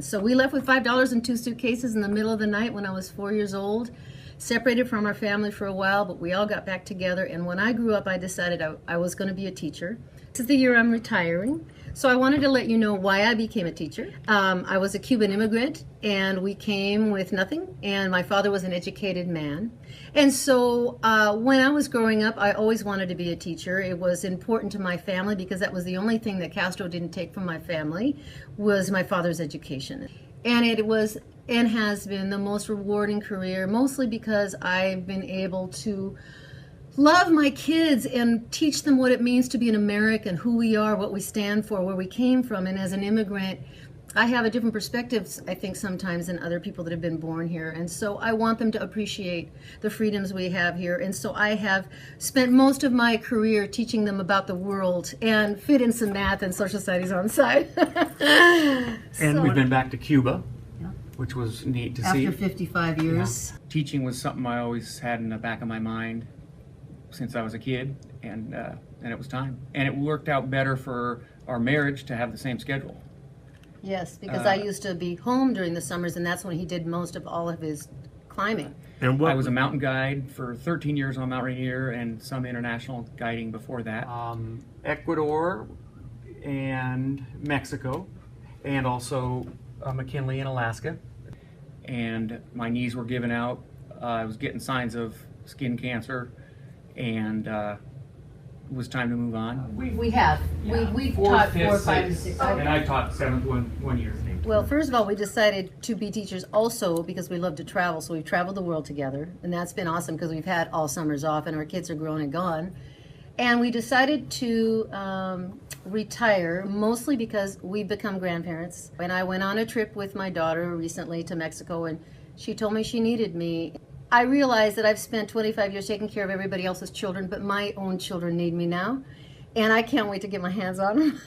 So we left with $5 and 2 suitcases in the middle of the night when I was 4 years old, separated from our family for a while, but we all got back together. And when I grew up, I decided I was going to be a teacher. This is the year I'm retiring. So I wanted to let you know why I became a teacher. I was a Cuban immigrant, and we came with nothing, and my father was an educated man. And so when I was growing up, I always wanted to be a teacher. It was important to my family because that was the only thing that Castro didn't take from my family, was my father's education. And it was and has been the most rewarding career, mostly because I've been able to love my kids and teach them what it means to be an American, who we are, what we stand for, where we came from. And as an immigrant, I have a different perspective, I think, sometimes than other people that have been born here. And so I want them to appreciate the freedoms we have here. And so I have spent most of my career teaching them about the world and fit in some math and social studies on the side. And we've been back to Cuba, which was neat to see. After 55 years. Yeah. Teaching was something I always had in the back of my mind since I was a kid, and it was time. And it worked out better for our marriage to have the same schedule. Yes, because I used to be home during the summers, and that's when he did most of all of his climbing. And I was a mountain guide for 13 years on Mount Rainier and some international guiding before that. Ecuador and Mexico, and also McKinley in Alaska. And my knees were giving out. I was getting signs of skin cancer, and it was time to move on. We have. Yeah. We've Fourth, taught fifth, 4, 5, and sixth, 6. and I taught 7th one year. Well, first of all, we decided to be teachers also because we love to travel, so we've traveled the world together, and that's been awesome because we've had all summers off and our kids are grown and gone. And we decided to retire mostly because we've become grandparents. And I went on a trip with my daughter recently to Mexico, and she told me she needed me. I realized that I've spent 25 years taking care of everybody else's children, but my own children need me now, and I can't wait to get my hands on them.